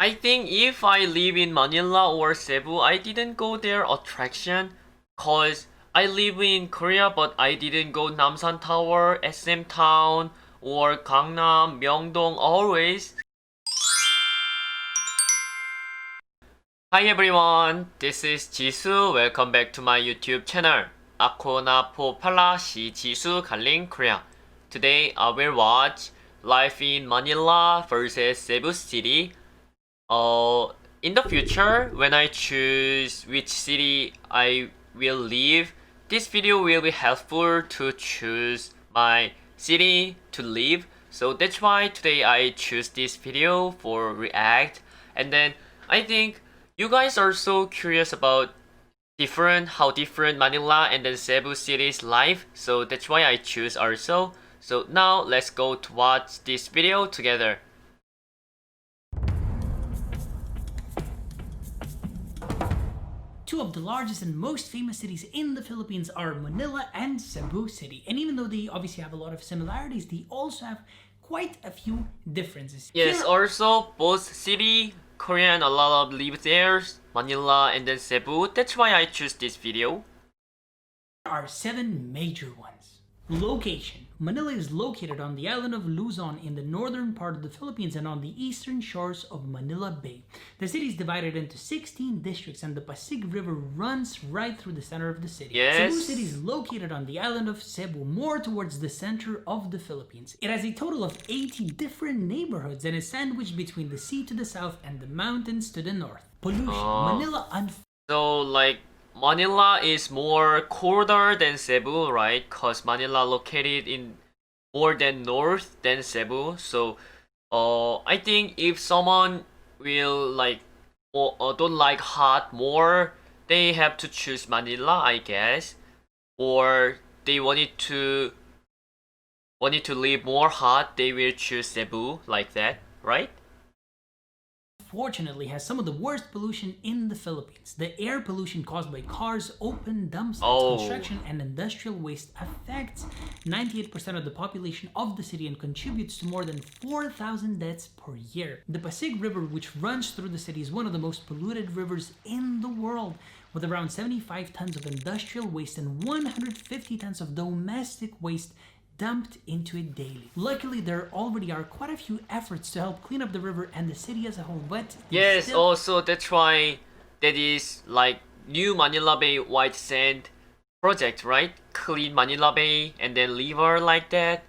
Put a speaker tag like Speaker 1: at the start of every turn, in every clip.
Speaker 1: I think if I live in Manila or Cebu, I didn't go their attraction cause I live in Korea but I didn't go Namsan Tower, SM Town or Gangnam, Myeongdong always. Hi everyone, this is jisoo. Welcome back to my YouTube channel. Ako na po pala si Jisoo galing Korea. Today I will watch Life in Manila versus Cebu City. In the future, when I choose which city I will live, this video will be helpful to choose my city to live. So that's why today I choose this video for react. And then I think you guys are so curious about how different Manila and then Cebu cities life. So that's why I choose also. So now let's go to watch this video together.
Speaker 2: Two of the largest and most famous cities in the Philippines are Manila and Cebu City. And even though they obviously have a lot of similarities, they also have quite a few differences.
Speaker 1: Yes, also both city, Korean a lot of live there, Manila and then Cebu. That's why I choose this video.
Speaker 2: There are 7 major ones. Location. Manila is located on the island of Luzon in the northern part of the Philippines and on the eastern shores of Manila Bay. The city is divided into 16 districts and the Pasig River runs right through the center of the city.
Speaker 1: Yes.
Speaker 2: Cebu City is located on the island of Cebu, more towards the center of the Philippines. It has a total of 80 different neighborhoods and is sandwiched between the sea to the south and the mountains to the north. Pollution. Manila
Speaker 1: So like Manila is more colder than Cebu, right? Cause Manila located in more than north than Cebu. So, I think if someone will like or don't like hot more, they have to choose Manila, I guess, or they wanted to live more hot, they will choose Cebu like that, right?
Speaker 2: Unfortunately has some of the worst pollution in the Philippines. The air pollution caused by cars, open dump sites, construction, and industrial waste affects 98% of the population of the city and contributes to more than 4,000 deaths per year. The Pasig River, which runs through the city, is one of the most polluted rivers in the world, with around 75 tons of industrial waste and 150 tons of domestic waste dumped into it daily. Luckily, there already are quite a few efforts to help clean up the river and the city as a whole, but
Speaker 1: yes, also that's why that is like new Manila Bay white sand project, right? Clean Manila Bay and then river like that.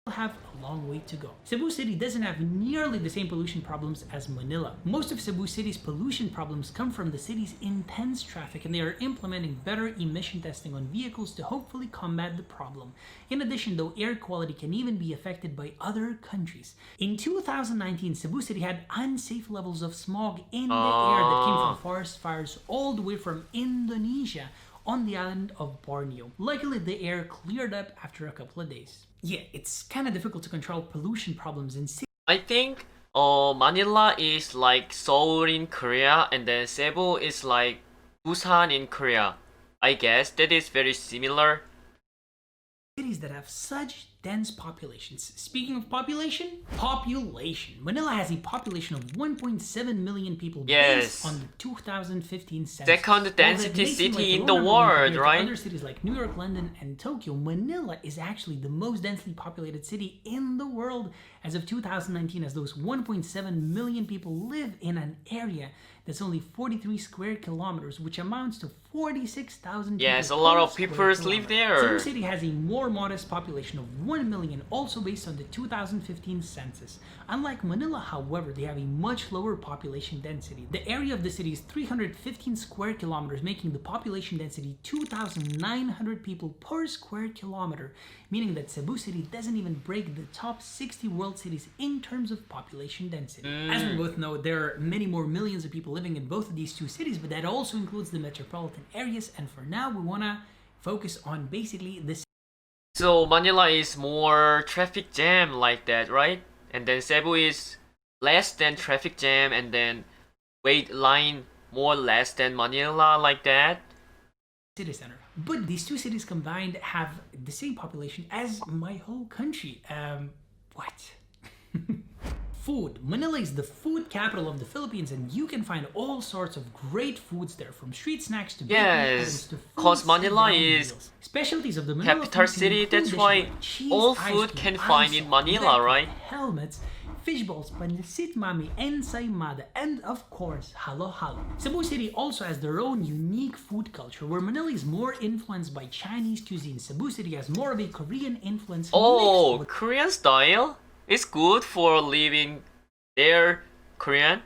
Speaker 2: Have a long way to go. Cebu City doesn't have nearly the same pollution problems as Manila. Most of Cebu City's pollution problems come from the city's intense traffic, and they are implementing better emission testing on vehicles to hopefully combat the problem. In addition, though, air quality can even be affected by other countries. In 2019, Cebu City had unsafe levels of smog in the air that came from forest fires all the way from Indonesia on the island of Borneo. Luckily, the air cleared up after a couple of days. Yeah, it's kind of difficult to control pollution problems in cities.
Speaker 1: I think Manila is like Seoul in Korea and then Cebu is like Busan in Korea. I guess that is very similar.
Speaker 2: Cities that have such dense populations. Speaking of population, Manila has a population of 1.7 million people based on the 2015 census.
Speaker 1: Second density city in the world, right?
Speaker 2: Other cities like New York, London, and Tokyo, Manila is actually the most densely populated city in the world as of 2019, as those 1.7 million people live in an area that's only 43 square kilometers, which amounts to 46,000 people.
Speaker 1: Yes, a lot of people live there.
Speaker 2: Cebu City has a more modest population of 1 million, also based on the 2015 census. Unlike Manila, however, they have a much lower population density. The area of the city is 315 square kilometers, making the population density 2,900 people per square kilometer, meaning that Cebu City doesn't even break the top 60 world cities in terms of population density. As we both know, there are many more millions of people living in both of these two cities, but that also includes the metropolitan areas, and for now we want to focus on basically this.
Speaker 1: So Manila is more traffic jam like that, right? And then Cebu is less than traffic jam and then wait line more less than Manila like that.
Speaker 2: City center. But these two cities combined have the same population as my whole country. What? Food. Manila is the food capital of the Philippines, and you can find all sorts of great foods there, from street snacks to bakery items
Speaker 1: Yes,
Speaker 2: to
Speaker 1: cause
Speaker 2: food
Speaker 1: Manila
Speaker 2: sit-down
Speaker 1: is
Speaker 2: meals. Specialties of the Manila
Speaker 1: capital
Speaker 2: food can
Speaker 1: city,
Speaker 2: include
Speaker 1: that's
Speaker 2: dishes
Speaker 1: why
Speaker 2: like cheese,
Speaker 1: all
Speaker 2: ice
Speaker 1: food
Speaker 2: cream,
Speaker 1: can find in
Speaker 2: ice
Speaker 1: Manila,
Speaker 2: cream,
Speaker 1: right?
Speaker 2: helmets, fish balls, pansit mami, ensaymada, and of course, halo-halo. Cebu City also has their own unique food culture, where Manila is more influenced by Chinese cuisine. Cebu City has more of a Korean influence
Speaker 1: Oh,
Speaker 2: mixed with
Speaker 1: Korean style? It's good for living there, Korean?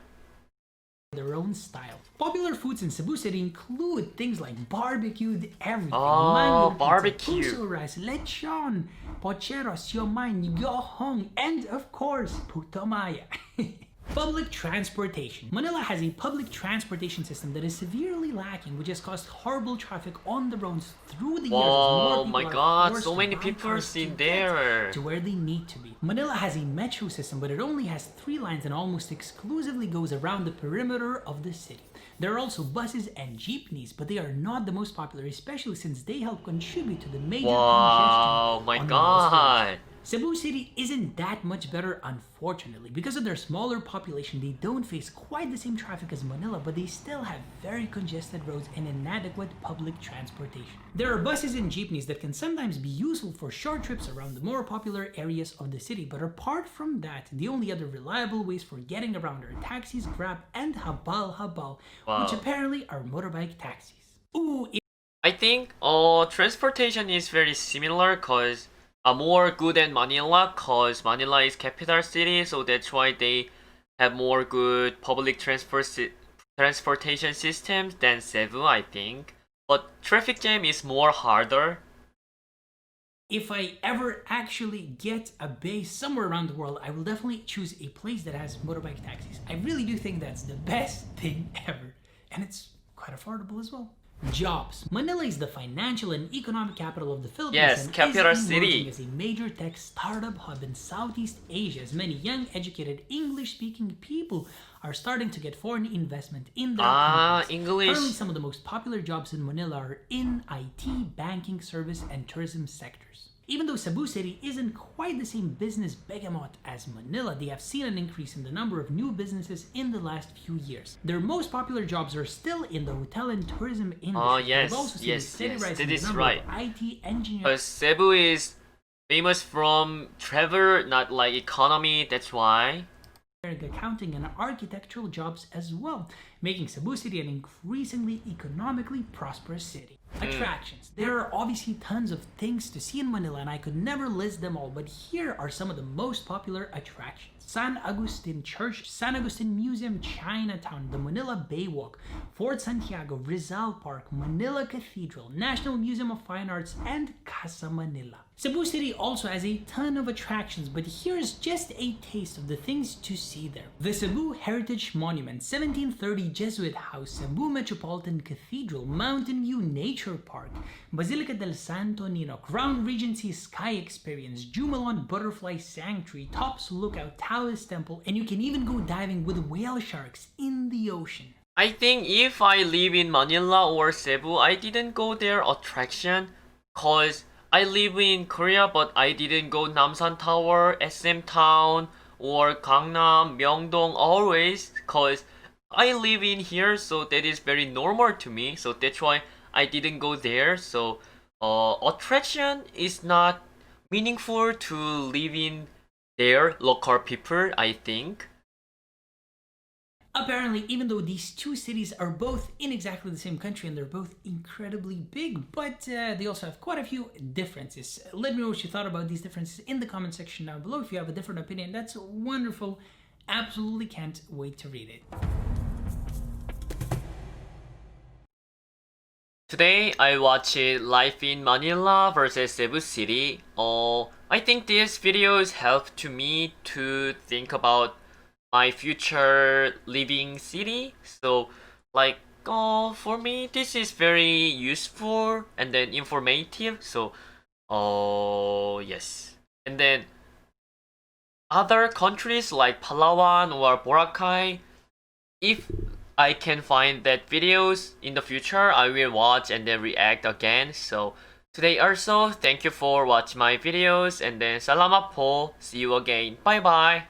Speaker 2: their own style. Popular foods in Cebu City include things like barbecued everything,
Speaker 1: Oh,
Speaker 2: mango pizza,
Speaker 1: barbecue.
Speaker 2: puso rice, lechon, pochero, siomai, yohong, and of course, puto maya. Public transportation. Manila has a public transportation system that is severely lacking, which has caused horrible traffic on the roads through the years as more
Speaker 1: Oh
Speaker 2: people
Speaker 1: my
Speaker 2: are
Speaker 1: god,
Speaker 2: forced
Speaker 1: so
Speaker 2: to
Speaker 1: many
Speaker 2: buy
Speaker 1: people are
Speaker 2: cars
Speaker 1: seen
Speaker 2: to
Speaker 1: there.
Speaker 2: get to where they need to be. Manila has a metro system, but it only has 3 lines and almost exclusively goes around the perimeter of the city. There are also buses and jeepneys, but they are not the most popular, especially since they help contribute to the major
Speaker 1: Wow,
Speaker 2: congestion
Speaker 1: my
Speaker 2: on Manila's roads.
Speaker 1: god.
Speaker 2: Cebu City isn't that much better, unfortunately. Because of their smaller population, they don't face quite the same traffic as Manila, but they still have very congested roads and inadequate public transportation. There are buses and jeepneys that can sometimes be useful for short trips around the more popular areas of the city, but apart from that, the only other reliable ways for getting around are taxis, Grab, and habal, which
Speaker 1: Wow.
Speaker 2: apparently are motorbike taxis. Ooh,
Speaker 1: I think transportation is very similar cause more good than Manila cause Manila is capital city, so that's why they have more good public transportation systems than Cebu, I think. But traffic jam is more harder.
Speaker 2: if I ever actually get a base somewhere around the world, I will definitely choose a place that has motorbike taxis. I really do think that's the best thing ever. And it's quite affordable as well. Jobs. Manila is the financial and economic capital of the Philippines
Speaker 1: Yes,
Speaker 2: and
Speaker 1: capital
Speaker 2: is emerging
Speaker 1: city.
Speaker 2: as a major tech startup hub in Southeast Asia, as many young, educated, English-speaking people are starting to get foreign investment in their countries.
Speaker 1: English.
Speaker 2: Currently, some of the most popular jobs in Manila are in IT, banking, service, and tourism sectors. Even though Cebu City isn't quite the same business behemoth as Manila, they have seen an increase in the number of new businesses in the last few years. Their most popular jobs are still in the hotel and tourism industry.
Speaker 1: yes,
Speaker 2: They've also seen a
Speaker 1: yes,
Speaker 2: steady
Speaker 1: yes,
Speaker 2: rise
Speaker 1: that
Speaker 2: in the
Speaker 1: is
Speaker 2: number
Speaker 1: right.
Speaker 2: of IT engineers.
Speaker 1: Because Cebu is famous from travel, not like economy, that's why.
Speaker 2: Accounting and architectural jobs as well, making Cebu City an increasingly economically prosperous city. Attractions. There are obviously tons of things to see in Manila and I could never list them all, but here are some of the most popular attractions. San Agustin Church, San Agustin Museum, Chinatown, the Manila Baywalk, Fort Santiago, Rizal Park, Manila Cathedral, National Museum of Fine Arts, and Casa Manila. Cebu City also has a ton of attractions, but here's just a taste of the things to see there. The Cebu Heritage Monument, 1730 Jesuit House, Cebu Metropolitan Cathedral, Mountain View Nature Park, Basilica del Santo Nino, Crown Regency Sky Experience, Jumalon Butterfly Sanctuary, Tops Lookout, Taoist Temple, and you can even go diving with whale sharks in the ocean.
Speaker 1: I think if I live in Manila or Cebu, I didn't go their attraction cause I live in Korea but I didn't go Namsan Tower, SM Town or Gangnam, Myeongdong always cause I live in here so that is very normal to me so that's why I didn't go there so attraction is not meaningful to live in their local people I think.
Speaker 2: Apparently, even though these two cities are both in exactly the same country and they're both incredibly big, but they also have quite a few differences. Let me know what you thought about these differences in the comment section down below. If you have a different opinion, that's wonderful. Absolutely can't wait to read it.
Speaker 1: Today I watched Life in Manila versus Cebu City. I think these videos help to me to think about my future living city. So like for me this is very useful and then informative. So yes. And then other countries like Palawan or Boracay, if I can find that videos in the future, I will watch and then react again. So today also, thank you for watching my videos and then salamat po. See you again. Bye bye.